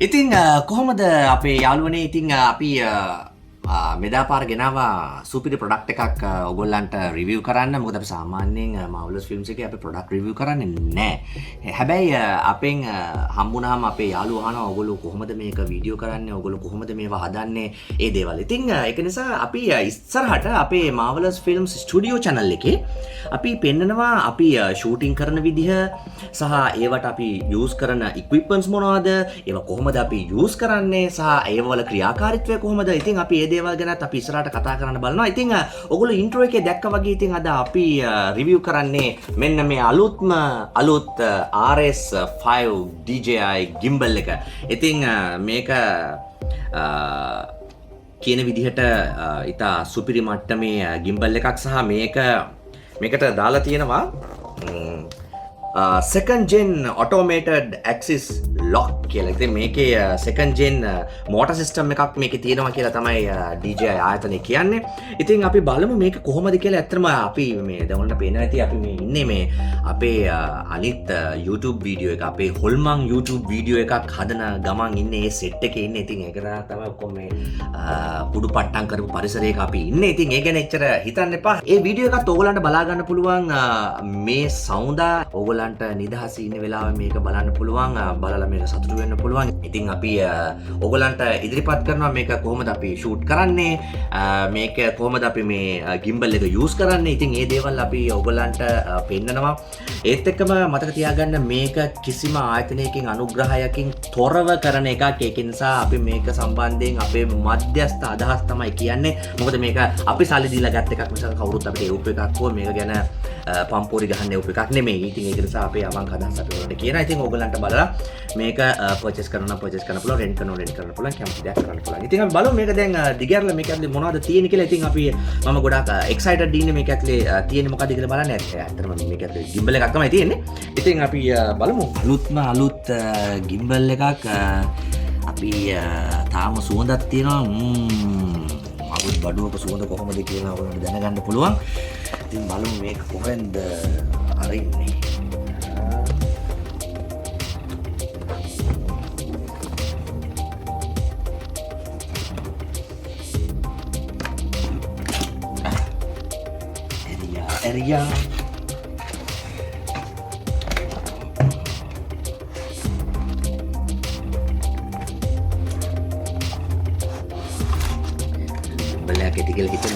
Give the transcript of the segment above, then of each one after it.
ඉතිං කොහොමද අපේ යාළුවනේ ඉතිං අපි මෙදා පාර ගෙනවා සුපිරි ප්‍රොඩක්ට් එකක් ඔයගොල්ලන්ට රිවිව් කරන්න. මොකද අපි සාමාන්‍යයෙන් මාවලස් ෆිල්ම්ස් එකේ අපි ප්‍රොඩක්ට් රිවිව් කරන්නේ නැහැ. හැබැයි අපෙන් හම්බුනහම අපේ යාළුවෝ අහනවා ඔයගොල්ලෝ කොහොමද මේක වීඩියෝ කරන්නේ? ඔයගොල්ලෝ කොහොමද මේවා හදන්නේ? ඒ දේවල්. ඉතිං ඒක නිසා අපි ඉස්සරහට අපේ මාවලස් ෆිල්ම්ස් ස්ටුඩියෝ channel එකේ අපි පෙන්නනවා අපි ෂූටින් කරන විදිහ සහ ඒවට අපි යූස් කරන ඉක්විප්මන්ට්ස් මොනවද? ඒවා කොහොමද අපි යූස් කරන්නේ සහ ඒවල ක්‍රියාකාරීත්වය කොහොමද? ඉතින් අපි ඒ දේවල් ගැනත් අපි ඉස්සරහට කතා කරන්න බලනවා. ඉතින් ඔයගොල්ලෝ ඉන්ට්‍රෝ එකේ දැක්කා වගේ ඉතින් අද අපි රිවිව් කරන්නේ මෙන්න මේ අලුත් RS5 DJI gimbal එක. ඉතින් මේක කියන විදිහට ඉතා සුපිරි මට්ටමේ gimbal එකක් සහ මේකට දාලා තියෙනවා second gen automated axis lock කියලා. ඉතින් මේකේ second gen motor system එකක් මේකේ තියෙනවා කියලා තමයි DJI ආයතනය කියන්නේ. ඉතින් අපි බලමු මේක කොහොමද කියලා. ඇත්තටම අපි මේ දැන් ඔයාලට පේනවා ඇති අපි මේ ඉන්නේ මේ අපේ අනිත් YouTube වීඩියෝ එක අපේ හොල්මන් YouTube වීඩියෝ එකක් හදන ගමන් ඉන්නේ ඒ සෙට් එකේ ඉන්නේ. ඉතින් ඒක තමයි ඔක්කොම මේ කුඩු පට්ටම් කරපු පරිසරයක අපි ඉන්නේ. ඉතින් ඒ ගැන එච්චර හිතන්න එපා. ඒ වීඩියෝ එකත් ඕගොල්ලන්ට බලා ගන්න පුළුවන් මේ සවුන්දා ඕගොල්ලන්ට නිදහසේ ඉන්න වෙලාවෙ මේක බලන්න පුළුවන්. බලලා මේක සතුටු වෙන්න පුළුවන්. ඉතින් අපි ඕගොල්ලන්ට ඉදිරිපත් කරනවා මේක කොහොමද අපි ෂූට් කරන්නේ, මේක කොහොමද අපි මේ gimbal එක යූස් කරන්නේ. ඉතින් ඒ දේවල් අපි ඕගොල්ලන්ට පෙන්නනවා. ඒත් එක්කම මතක තියාගන්න මේක කිසිම ආයතනයකින් අනුග්‍රහයකින් තොරව කරන එකක්. ඒක නිසා අපි මේක සම්බන්ධයෙන් අපේ මධ්‍යස්ථ අදහස් තමයි කියන්නේ. මොකද මේක අපි සල්ලි දීලා ගත්ත එකක් මිසක කවුරුත් අපිට එව්ප එකක් හෝ මේක ගැන පම්පෝරි ගහන්න එව්ප එකක් නෙමෙයි. ඉතින් ඒක නිසා අපේ අවංක අදහස් අපි ඔයාලට කියනවා. ඉතින් ඕගොල්ලන්ට බලලා මේක පර්චේස් කරන්න පුළුවන්, රෙන්ට් කරන්න පුළුවන්, කැමති දෙයක් කරන්න පුළුවන්. ඉතින් අපි බලමු මේක දැන් දිගහැරලා මේක ඇතුලේ මොනවද තියෙන්නේ කියලා. ඉතින් අපි මම ගොඩාක් එක්සයිටඩ් ඉන්නේ මේක ඇතුලේ තියෙන්නේ මොකක්ද කියලා බලන්න. ඇත්තටම මේක ඇතුලේ gimbal එකක් තමයි තියෙන්නේ. ඉතින් අපි බලමු. අලුත් gimbal එකක් අපි තාම සුවඳක් තියෙනවා. අලුත් බඩුවක සුවඳ කොහොමද කියලා ඔයාලට දැනගන්න පුළුවන්. ඉතින් බලමු මේක කොහෙන්ද අරින්නේ. Area belak ketika kita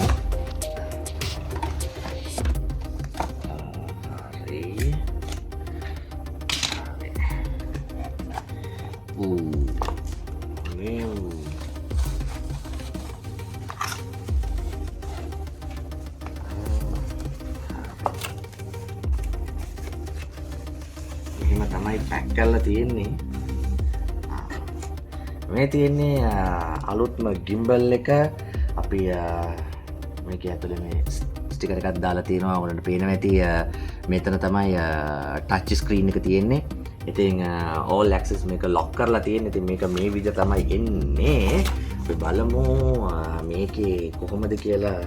තමයි පැක් කරලා තියෙන්නේ. මේ තියෙන්නේ අලුත්ම gimbal එක. අපි මේක ඇතුලේ මේ ස්ටිකර් එකක් දාලා තියෙනවා. ඔයාලට පේනවා ඇති මෙතන තමයි ටච් ස්ක්‍රීන් එක තියෙන්නේ. ඉතින් all access මේක lock කරලා තියෙන්නේ. ඉතින් මේක මේ විදිහ තමයි එන්නේ. අපි බලමු මේකේ කොහොමද කියලා.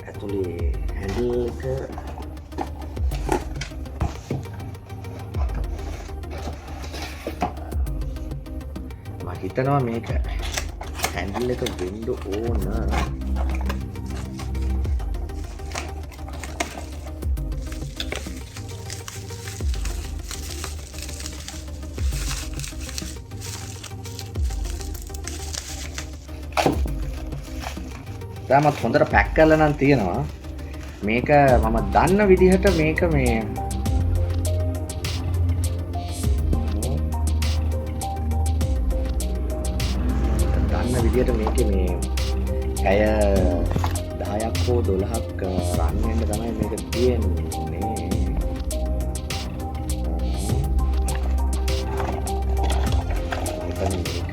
ඇතුලේ handle එක හිතනවා මේක හැන්ඩල් එක වෙන්න ඕන. තාමත් හොඳට පැක් කරලා නම් තියෙනවා. මේක මම දන්න විදිහට මේක මේ විදියට මේකේ මේ ඇය 10ක් හෝ 12ක් රන් වෙන්න තමයි මේක තියෙන්නේ. මේක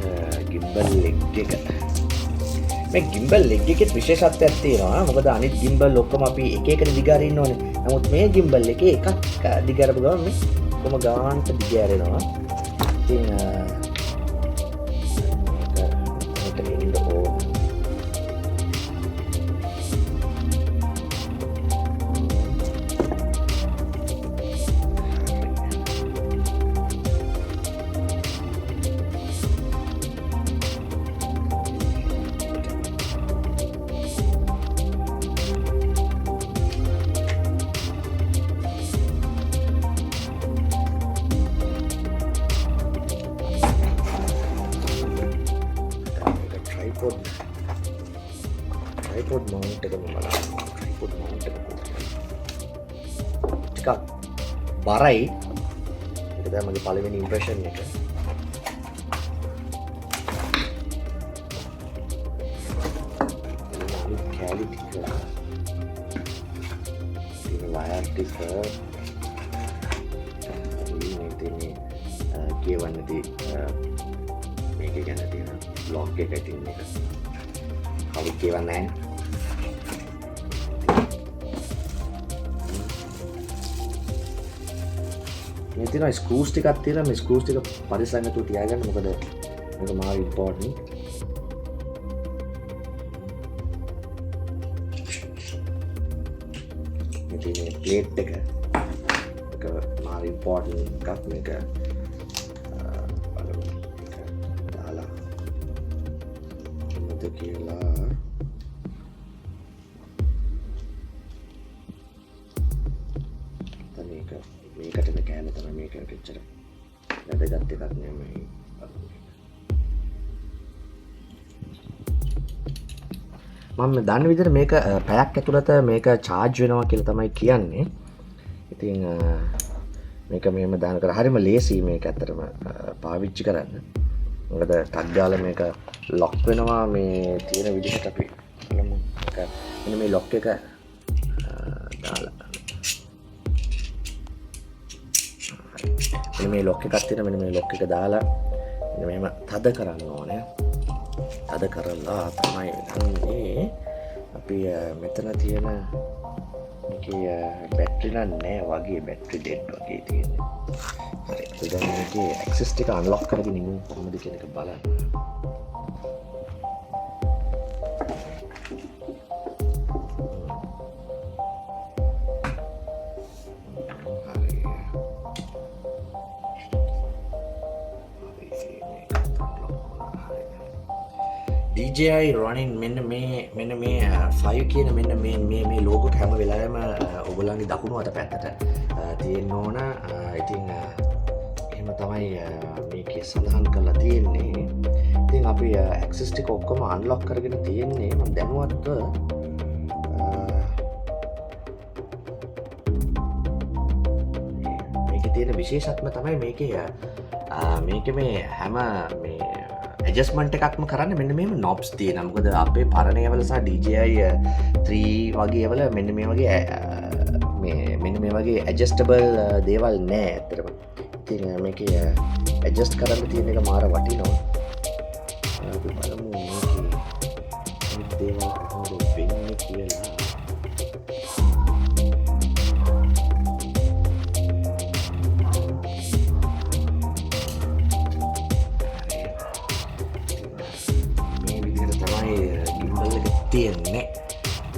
gimbal leg එක. මේ gimbal leg එකේ විශේෂත්වයක් තියෙනවා. මොකද අනිත් gimbal ඔක්කොම අපි එක එකට දිගාරින්න ඕනේ. නමුත් මේ gimbal එකේ එකක් දිගාරපු ගමන් මේ කොහොම ගානට දිගාරෙනවා. ඉතින් ට්‍රයිපොඩ් මවුන්ට් එකම බලන්න. ට්‍රයිපොඩ් මවුන්ට් එක කොහොමද? ටිකක් බරයි. ඒක තමයි මගේ පළවෙනි ඉම්ප්‍රෙෂන් එක. කැලි ටික. ඉතින් වයර් ටික මේ කියවන්නදී මේක ගැන තියෙන බ්ලොග් එක ඇතින් එක කවුරුත් කියවන්නේ නැහැ. මේ තියෙන ස්ක්‍රූස් ටිකක් තියෙනවා. මේ ස්ක්‍රූස් ටික පරිස්සමෙන් තියාගන්න. මොකද මේක මාර ඉම්පෝටන්ට්. මේ තියෙන ප්ලේට් එක මාර ඉම්පෝටන්ට් එකක්. මේක දාලා මොකද කියලා මේකට මේ කෑම තමයි මේක පිටචර වැදගත් එකක් නෙමෙයි. මම දන්න විදිහට මේක පැයක් ඇතුළත මේක charge වෙනවා කියලා තමයි කියන්නේ. ඉතින් මේක මෙහෙම දාන කර හරිම ලේසි මේක ඇත්තටම පාවිච්චි කරන්න. මොකද ටක් ගාලා මේක ලොක් වෙනවා. මේ තියෙන විදිහට අපි බලමු. මෙන්න මේ ලොක් එක දාලා මේ ලොක් එකක් තියෙන. මෙන්න මේ ලොක් එක දාලා මෙන්න මෙහෙම තද කරන්න ඕනේ. තද කරලා තමයි ගන්නේ. අපි මෙතන තියෙන මේකේ බැටරි නෑ වගේ බැටරි ඩෙඩ් වගේ තියෙන්නේ. හරි. දැන් මේකේ ඇක්සස් ටික අන්ලොක් කරගෙන ඉමු කොහොමද කියන එක බලන්න. DJI running මෙන්න මේ 5 කියන මෙන්න මේ ලෝගෝ හැම වෙලාවෙම ඔයගොල්ලන්ගේ දකුණු අත පැත්තට තියෙන්න ඕන. ඉතින් එහෙම තමයි මේකේ සඳහන් කරලා තියෙන්නේ. ඉතින් අපි ඇක්සස් ටික ඔක්කොම අන්ලොක් කරගෙන තියෙන්නේ. මම දැනුවත්ව මේකේ තියෙන විශේෂත්වය තමයි මේකේ මේ හැම මේ ඇඩ්ජස්ට්මන්ට් එකක්ම කරන්න මෙන්න මේම නොබ්ස් තියෙනවා. මොකද අපේ පරණ ඒවල සහ DJI 3 වගේ ඒවල මෙන්න මේ වගේ මෙන්න මේ වගේ ඇඩ්ජස්ටබල් දේවල් නෑ ඇත්තටම. ඉතින් මේකේ ඇඩ්ජස්ට් කරන්න තියෙන එක මාර වටිනවා. අපි බලමු මේකේ දේවල් කොහොමද වෙන්නේ කියලා. තියෙන්නේ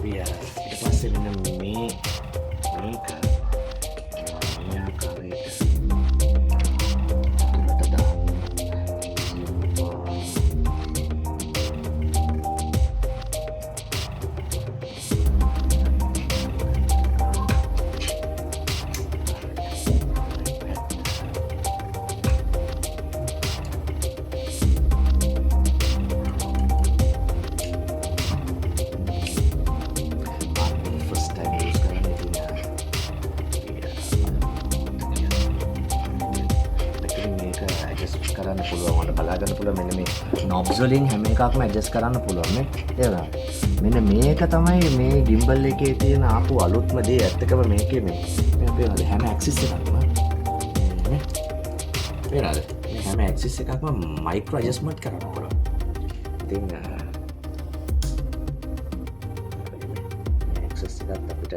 ඊට පස්සේ මෙන්න මේක කරන්න පුළුවන්. ඔයාලා බලාගන්න පුළුවන් මෙන්න මේ knobs වලින් හැම එකක්ම adjust කරන්න පුළුවන් නේ. තේරුණාද? මෙන්න මේක තමයි මේ gimbal එකේ තියෙන ආපු අලුත්ම දේ. ඇත්තටම මේකේ මේ අපේ හැම axis එකක්ම නේ. තේරුණාද? මේ හැම axis එකක්ම micro adjustment කරන්න පුළුවන්. ඉතින් axis එකත් අපිට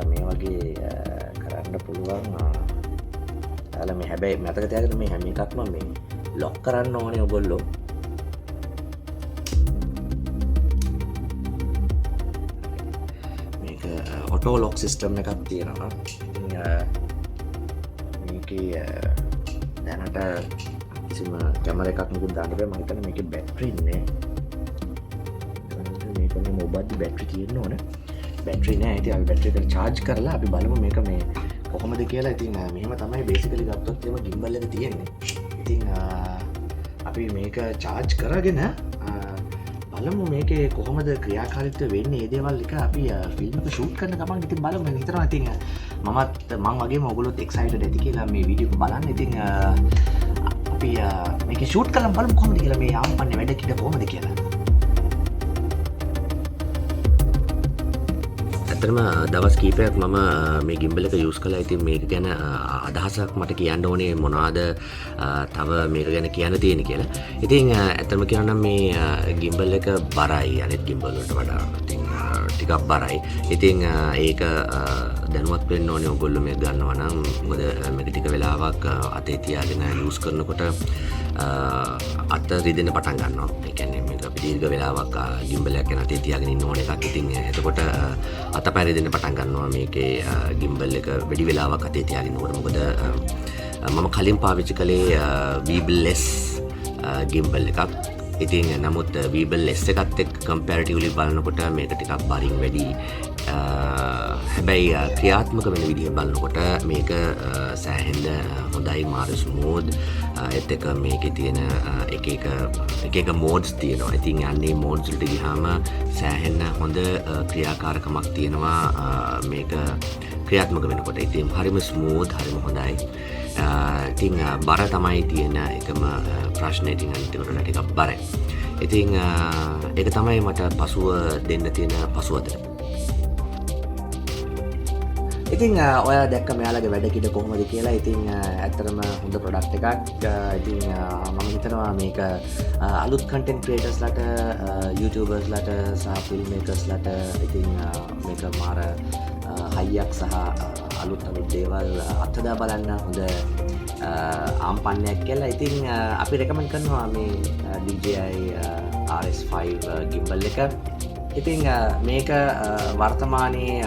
මේ වගේ කරන්න පුළුවන්. මේ හැබැයි මතක තියාගන්න මේ හැම එකක්ම මේ ලොක් කරන්න ඕනේ ඔයගොල්ලෝ. මේක ඔටෝ ලොක් සිස්ටම් එකක් තියෙනවා. මේකේ දැනට කිසිම කැමරා එකක් මුකුත් දාන්න බෑ. මම හිතන්නේ මේකේ බැටරි නෑ. මේක මේ මොබයිල් බැටරි තියෙන්න ඕනේ. බැටරි නෑ. ඉතින් අපි බැටරි එක charge කරලා අපි බලමු මේක මේ කොහොමද කියලා. ඉතින් මෙහෙම තමයි බේසිකලි ගත්තොත් එම gimbal එක තියෙන්නේ. ඉතින් අපි මේක charge කරගෙන බලමු මේකේ කොහොමද ක්‍රියාකාරීත්වය වෙන්නේ ඒ දේවල් එක අපි ෆිල්ම් එක ෂූට් කරන ගමන් ඉතින් බලමු මම හිතනවා ඉතින් මම වගේම ඔයගොල්ලොත් එක්සයිටඩ් ඇති කියලා මේ වීඩියෝ එක බලන්න ඉතින් අපි මේක ෂූට් කරලා බලමු කොහොමද කියලා මේ ආම්පන්නේ වැඩ කිඩ කොහොමද කියලා ඇත්තටම දවස් කීපයක් මම මේ ගිම්බල් එක යූස් කළා. ඉතින් මේක ගැන අදහසක් මට කියන්න ඕනේ මොනවද තව මේක ගැන කියන්න තියෙන්නේ කියලා. ඉතින් ඇත්තටම කියනවා නම් මේ ගිම්බල් එක බරයි අනිත් ගිම්බල් වලට වඩා. ඉතින් ටිකක් බරයි. ඉතින් ඒක දැනුවත් වෙන්න ඕනේ ඔයගොල්ලෝ මේක ගන්නවා නම්. මොකද මේක ටික වෙලාවක් අතේ තියාගෙන යූස් කරනකොට අත රිදෙන්න පටන් ගන්නවා. ඒ කියන්නේ මේක අපි දීර්ඝ වෙලාවක් ගිම්බල් එකක් ගැන අතේ තියාගෙන ඉන්න ඕන එකක්. ඉතින් එතකොට අතපය රිදෙන්න පටන් ගන්නවා මේකේ ගිම්බල් එක වැඩි වෙලාවක් අතේ තියාගෙන ඉන්නකොට. මොකද මම කලින් පාවිච්චි කළේ වීබල්-ලෙස් ගිම්බල් එකක්. ඉතින් නමුත් වීබල්-ලෙස් එකත් එක්ක කම්පැරටිව්ලි බලනකොට මේක ටිකක් බරින් වැඩි. හැබැයි ක්‍රියාත්මක වෙන විදිහ බලනකොට මේක සෑහෙන්න හොඳයි මාර ස්මූද්. ඒත් එක මේකේ තියෙන එක මෝඩ්ස් තියෙනවා. ඉතින් යන්නේ මෝඩ්ස් වලට ගියාම සෑහෙන්න හොඳ ක්‍රියාකාරකමක් තියෙනවා මේක ක්‍රියාත්මක වෙනකොට. ඉතින් හරිම ස්මූද් හරිම හොඳයි. ඉතින් බර තමයි තියෙන එකම ප්‍රශ්නේ. ඉතින් අනිත් ඒවාට ටිකක් බරයි. ඉතින් ඒක තමයි මට පසුව දෙන්න තියෙන පසුවතට. ඉතින් ඔයා දැක්ක මෙයාලගේ වැඩ කිඩ කොහොමද කියලා. ඉතින් ඇත්තටම හොඳ ප්‍රොඩක්ට් එකක්. ඉතින් මම හිතනවා මේක අලුත් කන්ටෙන්ට් ක්‍රියේටර්ස්ලාට YouTubersලාට සහ ෆිල්ම් මේකර්ස්ලාට ඉතින් මේක මාර හයියක් සහ අලුත් දේවල් අත්හදා බලන්න හොඳ ආම්පන්නයක් කියලා. ඉතින් අපි රෙකමන්ඩ් කරනවා මේ DJI RS5 gimbal එක. ඉතින් මේක වර්තමානයේ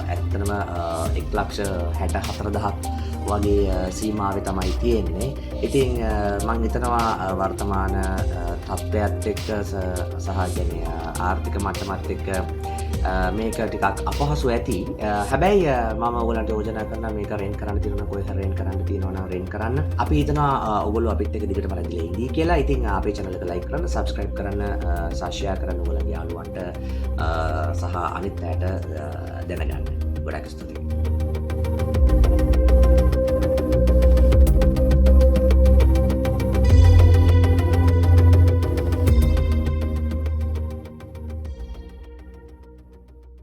ඇත්තනම 1,64,000ක් වගේ සීමාවේ තමයි තියෙන්නේ. ඉතින් මං හිතනවා වර්තමාන තත්ත්වයත් එක්ක සහ කියන්නේ ආර්ථික මට්ටමත් එක්ක මේක ටිකක් අපහසු ඇති. හැබැයි මම ඔයගලන්ට යෝජනා කරනවා මේක රෙන්ට් කරන්න තියෙනවා කොහේ හරි රෙන්ට් කරන්න තියෙනවා නම් රෙන්ට් කරන්න. අපි හිතනවා ඔයගොල්ලෝ අපිත් එක්ක දිගටම රැඳිලා ඉඳී කියලා. ඉතින් අපේ channel එක like කරන්න, subscribe කරන්න, සහ share කරන්න ඔයගලගේ යාළුවන්ට සහ අනිත් අයට දැනගන්න. ගොඩක් ස්තුතියි.